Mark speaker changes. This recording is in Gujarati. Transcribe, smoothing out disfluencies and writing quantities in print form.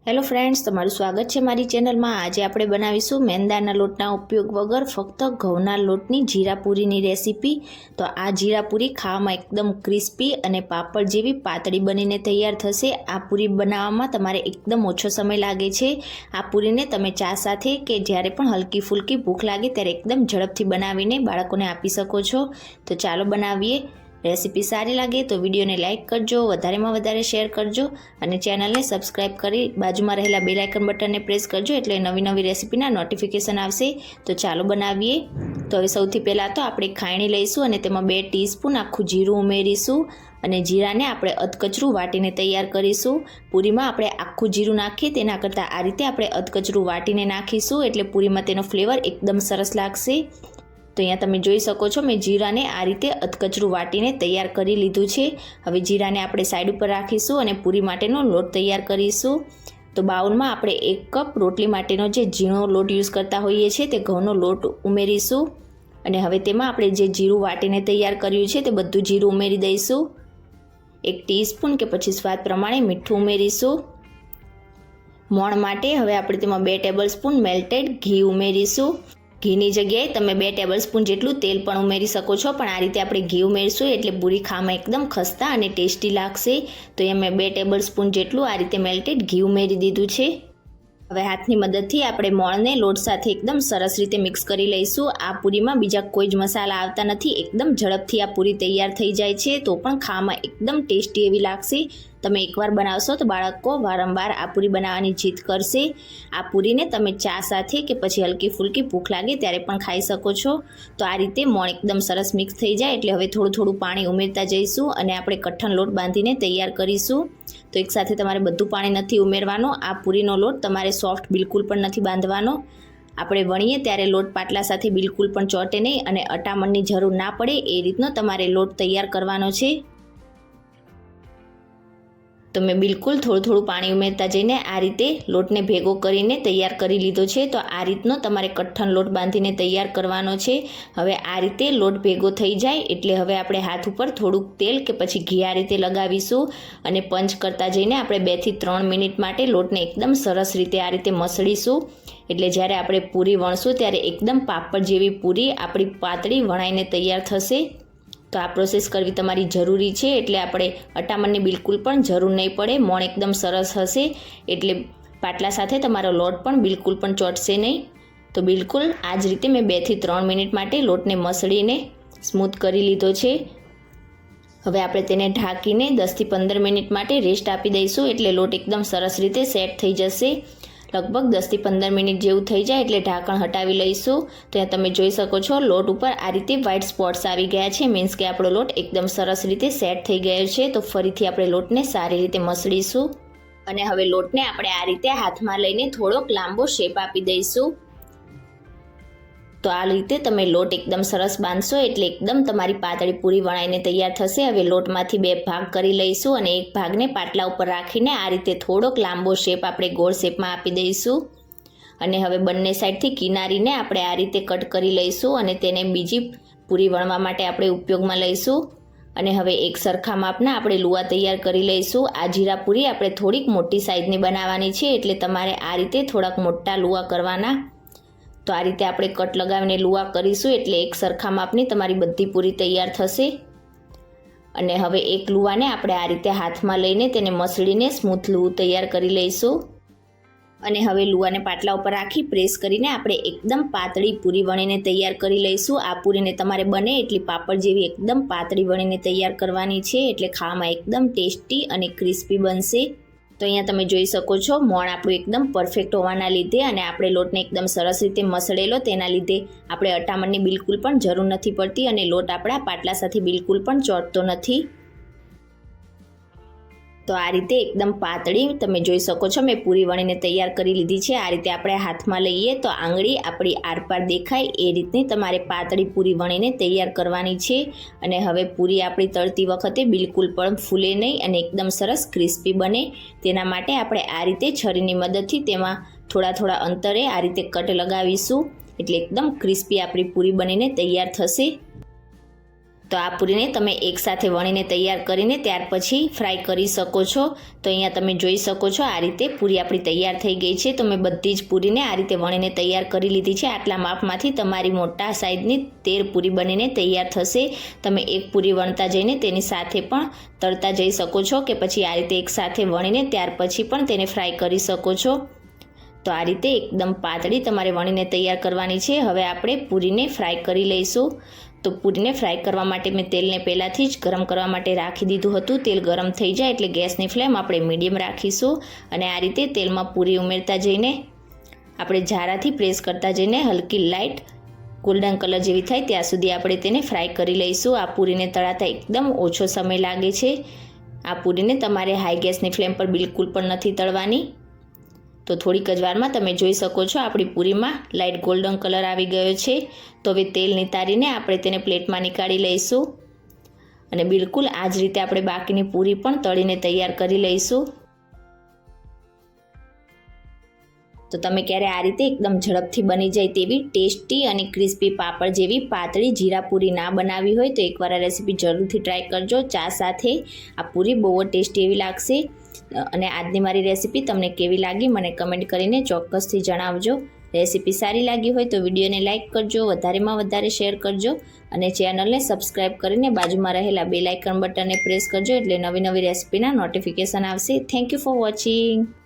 Speaker 1: હેલો ફ્રેન્ડ્સ, તમારું સ્વાગત છે મારી ચેનલમાં। આજે આપણે બનાવીશું મેંદાના લોટના ઉપયોગ વગર ફક્ત ઘઉંના લોટની જીરા પૂરીની રેસીપી। તો આ જીરા પૂરી ખાવામાં એકદમ ક્રિસ્પી અને પાપડ જેવી પાતળી બનીને તૈયાર થશે। આ પૂરી બનાવવામાં તમારે એકદમ ઓછો સમય લાગે છે। આ પૂરીને તમે ચા સાથે કે જ્યારે પણ હલકી ફૂલકી ભૂખ લાગે ત્યારે એકદમ ઝડપથી બનાવીને બાળકોને આપી શકો છો। તો ચાલો બનાવીએ। રેસીપી સારી લાગે તો વિડીયોને લાઇક કરજો, વધારેમાં વધારે શેર કરજો અને ચેનલને સબસ્ક્રાઇબ કરી બાજુમાં રહેલા બેલ આઇકન બટનને પ્રેસ કરજો એટલે નવી નવી રેસીપીના નોટિફિકેશન આવશે। તો ચાલો બનાવીએ। તો હવે સૌથી પહેલાં તો આપણે ખાયણી લઈશું અને તેમાં 2 ટીસ્પૂન આખું જીરું ઉમેરીશું અને જીરાને આપણે અધકચરું વાટીને તૈયાર કરીશું। પૂરીમાં આપણે આખું જીરું નાખીએ તેના કરતાં આ રીતે આપણે અધકચરું વાટીને નાખીશું એટલે પૂરીમાં તેનો ફ્લેવર એકદમ સરસ લાગશે। તો અહીંયા તમે જોઈ શકો છો મેં જીરાને આ રીતે અધકચરું વાટીને તૈયાર કરી લીધું છે। હવે જીરાને આપણે સાઈડ ઉપર રાખીશું અને પૂરી માટેનો લોટ તૈયાર કરીશું। તો બાઉલમાં આપણે 1 કપ રોટલી માટેનો જે ઝીણો લોટ યુઝ કરતા હોઈએ છીએ તે ઘઉંનો લોટ ઉમેરીશું અને હવે તેમાં આપણે જે જીરું વાટીને તૈયાર કર્યું છે તે બધું જીરું ઉમેરી દઈશું। 1 ટીસ્પૂન કે પછી સ્વાદ પ્રમાણે મીઠું ઉમેરીશું। મોણ માટે હવે આપણે તેમાં 2 ટેબલસ્પૂન મેલ્ટેડ ઘી ઉમેરીશું। ઘીની જગ્યાએ તમે 2 ટેબલસ્પૂન જેટલું તેલ પણ ઉમેરી શકો છો, પણ આ રીતે આપણે ઘી ઉમેરશું એટલે પૂરી ખાવામાં એકદમ ખસ્તા અને ટેસ્ટી લાગશે। તો અહીંયા મેં 2 ટેબલસ્પૂન જેટલું આ રીતે મેલ્ટેડ ઘી ઉમેરી દીધું છે। હવે હાથની મદદથી આપણે મોણને લોટ સાથે એકદમ સરસ રીતે મિક્સ કરી લઈશું। આ પૂરીમાં બીજા કોઈ જ મસાલા આવતા નથી, એકદમ ઝડપથી આ પૂરી તૈયાર થઈ જાય છે તો પણ ખાવામાં એકદમ ટેસ્ટી એવી લાગશે। તમે એકવાર બનાવશો તો બાળકો વારંવાર આ પૂરી બનાવવાની જીદ કરશે। આ પૂરીને તમે ચા સાથે કે પછી હલકી ફૂલકી ભૂખ લાગે ત્યારે પણ ખાઈ શકો છો। તો આ રીતે મોણ એકદમ સરસ મિક્સ થઈ જાય એટલે હવે થોડું થોડું પાણી ઉમેરતા જઈશું અને આપણે કઠણ લોટ બાંધીને તૈયાર કરીશું। તો એકસાથે તમારે બધું પાણી નથી ઉમેરવાનું। આ પૂરીનો લોટ તમારે સોફ્ટ બિલકુલ પણ નથી બાંધવાનો। આપણે વણીએ ત્યારે લોટ પાટલા સાથે બિલકુલ પણ ચોંટે નહીં અને અટામણની જરૂર ના પડે એ રીતનો તમારે લોટ તૈયાર કરવાનો છે। તો મેં બિલકુલ થોડું પાણી ઉમેરતા જઈને આ રીતે લોટને ભેગો કરીને તૈયાર કરી લીધો છે। તો આ રીતનો તમારે કઠણ લોટ બાંધીને તૈયાર કરવાનો છે। હવે આ રીતે લોટ ભેગો થઈ જાય એટલે હવે આપણે હાથ ઉપર થોડુંક તેલ કે પછી ઘી આ રીતે લગાવીશું અને પંચ કરતા જઈને આપણે 2 થી 3 મિનિટ માટે લોટને એકદમ સરસ રીતે આ રીતે મસળીશું એટલે જ્યારે આપણે પૂરી વણશું ત્યારે એકદમ પાપડ જેવી પૂરી આપણી પાતળી વણાઈને તૈયાર થશે। તો આ પ્રોસેસ કરવી તમારી જરૂરી છે એટલે આપણે અટામણની બિલકુલ પણ જરૂર નહીં પડે। મોણ એકદમ સરસ હશે એટલે પાટલા સાથે તમારો લોટ પણ બિલકુલ પણ ચોંટશે નહીં। તો બિલકુલ આ જ રીતે મેં 2 થી 3 મિનિટ માટે લોટને મસળીને સ્મૂથ કરી લીધો છે। હવે આપણે તેને ઢાંકીને 10 થી 15 મિનિટ માટે રેસ્ટ આપી દઈશું એટલે લોટ એકદમ સરસ રીતે સેટ થઈ જશે। લગભગ 10 થી 15 મિનિટ જેવું થઈ જાય એટલે ઢાંકણ હટાવી લઈશું। તો ત્યાં તમે જોઈ શકો છો લોટ ઉપર આ રીતે વ્હાઇટ સ્પોટ્સ આવી ગયા છે, મીન્સ કે આપણો લોટ એકદમ સરસ રીતે સેટ થઈ ગયો છે। તો ફરીથી આપણે લોટને સારી રીતે મસળીશું અને હવે લોટને આપણે આ રીતે હાથમાં લઈને થોડોક લાંબો શેપ આપી દઈશું। તો આ રીતે તમે લોટ એકદમ સરસ બાંધશો એટલે એકદમ તમારી પાતળી પૂરી વણાઈને તૈયાર થશે। હવે લોટમાંથી 2 ભાગ કરી લઈશું અને એક ભાગને પાટલા ઉપર રાખીને આ રીતે થોડોક લાંબો શેપ આપણે ગોળ શેપમાં આપી દઈશું અને હવે બંને સાઈડથી કિનારીને આપણે આ રીતે કટ કરી લઈશું અને તેને બીજી પૂરી વણવા માટે આપણે ઉપયોગમાં લઈશું। અને હવે એક સરખા માપના આપણે લુવા તૈયાર કરી લઈશું। આ જીરા પૂરી આપણે થોડીક મોટી સાઈઝની બનાવવાની છે એટલે તમારે આ રીતે થોડાક મોટા લુવા કરવાના। તો આ રીતે આપણે કટ લગાવીને લુવા કરીશું એટલે એક સરખા માપની તમારી બધી પૂરી તૈયાર થશે। અને હવે એક લુવાને આપણે આ રીતે હાથમાં લઈને તેને મસળીને સ્મૂથ લુવું તૈયાર કરી લઈશું અને હવે લુવાને પાટલા ઉપર રાખી પ્રેસ કરીને આપણે એકદમ પાતળી પૂરી વણીને તૈયાર કરી લઈશું। આ પૂરીને તમારે બને એટલી પાપડ જેવી એકદમ પાતળી વણીને તૈયાર કરવાની છે એટલે ખાવામાં એકદમ ટેસ્ટી અને ક્રિસ્પી બનશે। તો અહીંયા તમે જોઈ શકો છો મોણ આપણું એકદમ પરફેક્ટ હોવાના લીધે અને આપણે લોટને એકદમ સરસ રીતે મસળેલો તેના લીધે આપણે અટામણની બિલકુલ પણ જરૂર નથી પડતી અને લોટ આપણા પાટલા સાથે બિલકુલ પણ ચોંટતો નથી। તો આ રીતે એકદમ પાતળી તમે જોઈ શકો છો મેં પૂરી વણીને તૈયાર કરી લીધી છે। આ રીતે આપણે હાથમાં લઈએ તો આંગળી આપણી આરપાર દેખાય એ રીતની તમારે પાતળી પૂરી વણીને તૈયાર કરવાની છે। અને હવે પૂરી આપણી તળતી વખતે બિલકુલ પણ ફૂલે નહીં અને એકદમ સરસ ક્રિસ્પી બને તેના માટે આપણે આ રીતે છરીની મદદથી તેમાં થોડા અંતરે આ રીતે કટ લગાવીશું એટલે એકદમ ક્રિસ્પી આપણી પૂરી બનીને તૈયાર થશે। તો આ પૂરીને તમે એકસાથે વણીને તૈયાર કરીને ત્યાર પછી ફ્રાય કરી શકો છો। તો અહીંયા તમે જોઈ શકો છો આ રીતે પૂરી આપણી તૈયાર થઈ ગઈ છે। તો મેં બધી જ પૂરીને આ રીતે વણીને તૈયાર કરી લીધી છે। આટલા માપમાંથી તમારી મોટા સાઈઝની 13 પૂરી બનીને તૈયાર થશે। તમે એક પૂરી વણતા જઈને તેની સાથે પણ તળતા જઈ શકો છો કે પછી આ રીતે એકસાથે વણીને ત્યાર પછી પણ તેને ફ્રાય કરી શકો છો। તો આ રીતે એકદમ પાતળી તમારે વણીને તૈયાર કરવાની છે। હવે આપણે પૂરીને ફ્રાય કરી લઈશું। તો પૂરીને ફ્રાય કરવા માટે મેં તેલને પહેલાંથી જ ગરમ કરવા માટે રાખી દીધું હતું। તેલ ગરમ થઈ જાય એટલે ગેસની ફ્લેમ આપણે મીડિયમ રાખીશું અને આ રીતે તેલમાં પૂરી ઉમેરતા જઈને આપણે જારાથી પ્રેસ કરતા જઈને હલકી લાઇટ ગોલ્ડન કલર જેવી થાય ત્યાં સુધી આપણે તેને ફ્રાય કરી લઈશું। આ પૂરીને તળાતા એકદમ ઓછો સમય લાગે છે। આ પૂરીને તમારે હાઈ ગેસની ફ્લેમ પર બિલકુલ પણ નથી તળવાની। તો થોડીક જ વારમાં તમે જોઈ શકો છો આપણી પૂરીમાં લાઇટ ગોલ્ડન કલર આવી ગયો છે। તો હવે તેલ નિતારીને આપણે તેને પ્લેટમાં નીકાળી લઈશું અને બિલકુલ આ જ રીતે આપણે બાકીની પૂરી પણ તળીને તૈયાર કરી લઈશું। તો તમે ક્યારે આ રીતે એકદમ ઝડપથી બની જાય તેવી ટેસ્ટી અને ક્રિસ્પી પાપડ જેવી પાતળી જીરા પૂરી ના બનાવી હોય તો એકવાર આ રેસીપી જરૂરથી ટ્રાય કરજો। ચા સાથે આ પૂરી બહુ જ ટેસ્ટી એવી લાગશે। અને આજની મારી રેસીપી તમને કેવી લાગી મને કમેન્ટ કરીને ચોક્કસથી જણાવજો। રેસીપી સારી લાગી હોય તો વિડીયોને લાઇક કરજો, વધારેમાં વધારે શેર કરજો અને ચેનલને સબસ્ક્રાઈબ કરીને બાજુમાં રહેલા બેલ આઇકન બટનને પ્રેસ કરજો એટલે નવી નવી રેસીપીના નોટિફિકેશન આવશે। Thank you for watching.